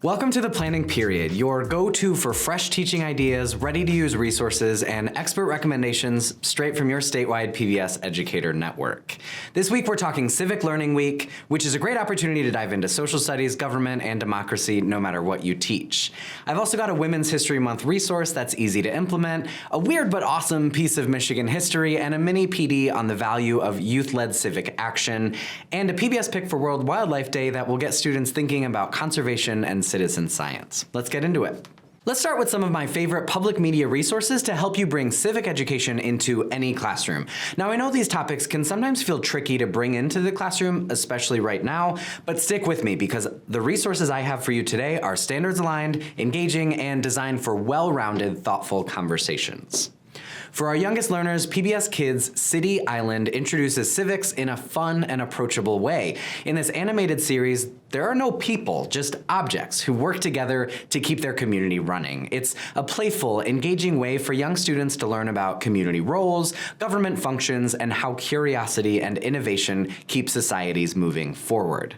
Welcome to The Planning Period, your go-to for fresh teaching ideas, ready-to-use resources, and expert recommendations straight from your statewide PBS educator network. This week we're talking Civic Learning Week, which is a great opportunity to dive into social studies, government, and democracy no matter what you teach. I've also got a Women's History Month resource that's easy to implement, a weird but awesome piece of Michigan history, and a mini PD on the value of youth-led civic action, and a PBS pick for World Wildlife Day that will get students thinking about conservation and citizen science. Let's get into it. Let's start with some of my favorite public media resources to help you bring civic education into any classroom. Now, I know these topics can sometimes feel tricky to bring into the classroom, especially right now, but stick with me because the resources I have for you today are standards aligned, engaging, and designed for well-rounded, thoughtful conversations. For our youngest learners, PBS Kids' City Island introduces civics in a fun and approachable way. In this animated series, there are no people, just objects who work together to keep their community running. It's a playful, engaging way for young students to learn about community roles, government functions, and how curiosity and innovation keep societies moving forward.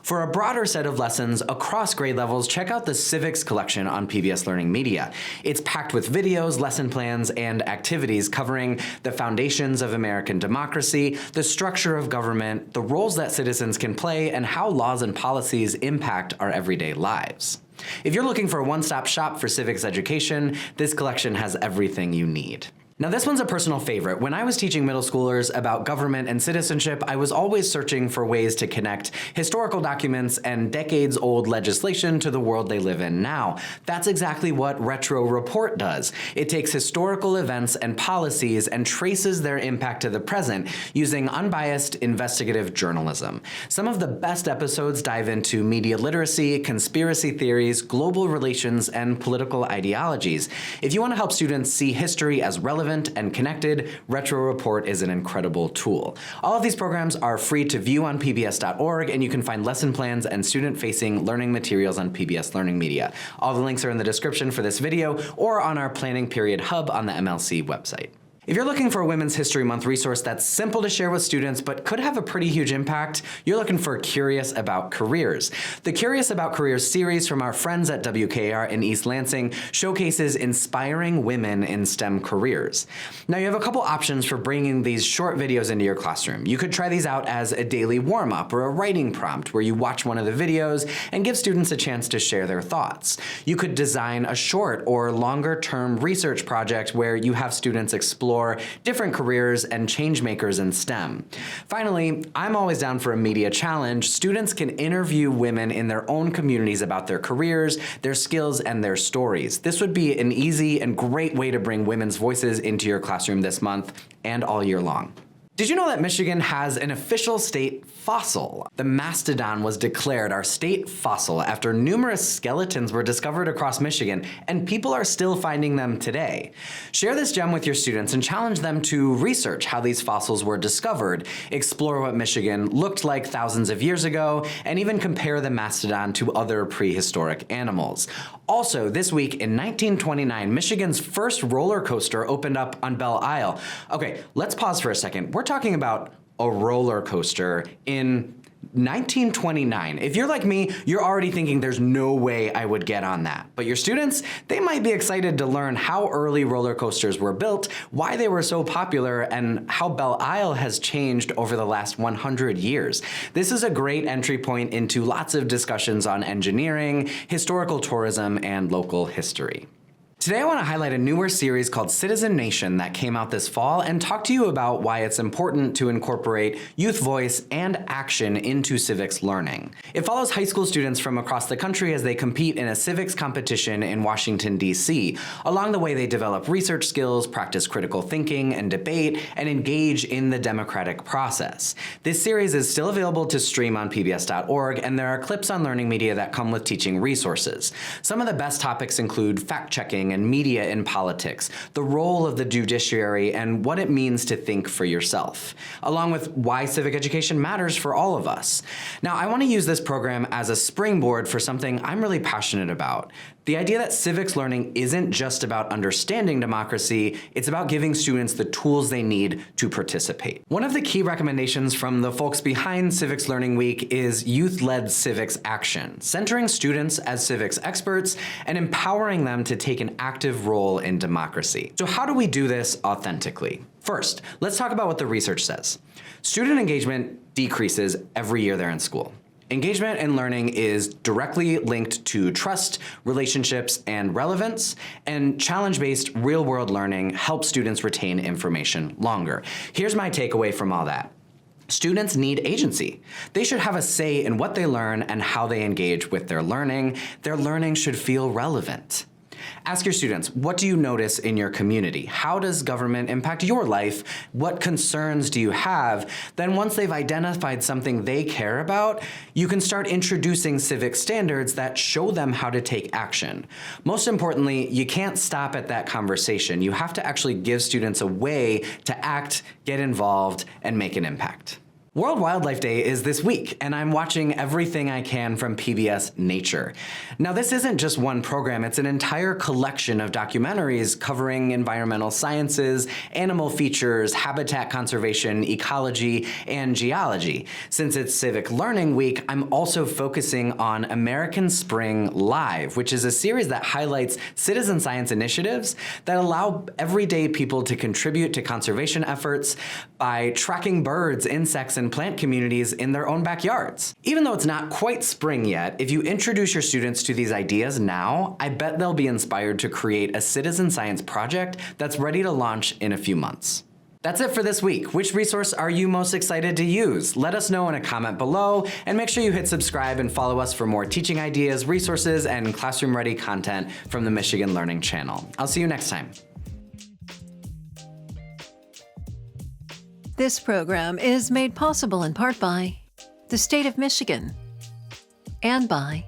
For a broader set of lessons across grade levels, check out the Civics collection on PBS Learning Media. It's packed with videos, lesson plans, and activities covering the foundations of American democracy, the structure of government, the roles that citizens can play, and how laws and policies impact our everyday lives. If you're looking for a one-stop shop for civics education, this collection has everything you need. Now, this one's a personal favorite. When I was teaching middle schoolers about government and citizenship, I was always searching for ways to connect historical documents and decades-old legislation to the world they live in now. That's exactly what Retro Report does. It takes historical events and policies and traces their impact to the present using unbiased investigative journalism. Some of the best episodes dive into media literacy, conspiracy theories, global relations, and political ideologies. If you want to help students see history as relevant and connected, Retro Report is an incredible tool. All of these programs are free to view on pbs.org, and you can find lesson plans and student-facing learning materials on PBS Learning Media. All the links are in the description for this video or on our Planning Period hub on the MLC website. If you're looking for a Women's History Month resource that's simple to share with students but could have a pretty huge impact, you're looking for Curious About Careers. The Curious About Careers series from our friends at WKR in East Lansing showcases inspiring women in STEM careers. Now, you have a couple options for bringing these short videos into your classroom. You could try these out as a daily warm-up or a writing prompt where you watch one of the videos and give students a chance to share their thoughts. You could design a short or longer-term research project where you have students explore different careers and change makers in STEM. Finally, I'm always down for a media challenge. Students can interview women in their own communities about their careers, their skills, and their stories. This would be an easy and great way to bring women's voices into your classroom this month and all year long. Did you know that Michigan has an official state fossil? The Mastodon was declared our state fossil after numerous skeletons were discovered across Michigan, and people are still finding them today. Share this gem with your students and challenge them to research how these fossils were discovered, explore what Michigan looked like thousands of years ago, and even compare the Mastodon to other prehistoric animals. Also, this week in 1929, Michigan's first roller coaster opened up on Belle Isle. Okay, let's pause for a second. We're talking about a roller coaster in 1929. If you're like me, you're already thinking there's no way I would get on that. But your students, they might be excited to learn how early roller coasters were built, why they were so popular, and how Belle Isle has changed over the last 100 years. This is a great entry point into lots of discussions on engineering, historical tourism, and local history. Today I want to highlight a newer series called Citizen Nation that came out this fall and talk to you about why it's important to incorporate youth voice and action into civics learning. It follows high school students from across the country as they compete in a civics competition in Washington, D.C. Along the way, they develop research skills, practice critical thinking and debate, and engage in the democratic process. This series is still available to stream on pbs.org, and there are clips on Learning Media that come with teaching resources. Some of the best topics include fact-checking voting and media in politics, the role of the judiciary, and what it means to think for yourself, along with why civic education matters for all of us. Now, I want to use this program as a springboard for something I'm really passionate about. The idea that civics learning isn't just about understanding democracy, it's about giving students the tools they need to participate. One of the key recommendations from the folks behind Civics Learning Week is youth-led civics action, centering students as civics experts and empowering them to take an active role in democracy. So how do we do this authentically? First, let's talk about what the research says. Student engagement decreases every year they're in school. Engagement in learning is directly linked to trust, relationships, and relevance, and challenge-based real-world learning helps students retain information longer. Here's my takeaway from all that. Students need agency. They should have a say in what they learn and how they engage with their learning. Their learning should feel relevant. Ask your students, what do you notice in your community? How does government impact your life? What concerns do you have? Then once they've identified something they care about, you can start introducing civic standards that show them how to take action. Most importantly, you can't stop at that conversation. You have to actually give students a way to act, get involved, and make an impact. World Wildlife Day is this week, and I'm watching everything I can from PBS Nature. Now, this isn't just one program, it's an entire collection of documentaries covering environmental sciences, animal features, habitat conservation, ecology, and geology. Since it's Civic Learning Week, I'm also focusing on American Spring Live, which is a series that highlights citizen science initiatives that allow everyday people to contribute to conservation efforts by tracking birds, insects, and plant communities in their own backyards. Even though it's not quite spring yet, if you introduce your students to these ideas now, I bet they'll be inspired to create a citizen science project that's ready to launch in a few months. That's it for this week. Which resource are you most excited to use? Let us know in a comment below, and make sure you hit subscribe and follow us for more teaching ideas, resources, and classroom-ready content from the Michigan Learning Channel. I'll see you next time. This program is made possible in part by the state of Michigan and by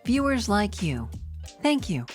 viewers like you. Thank you.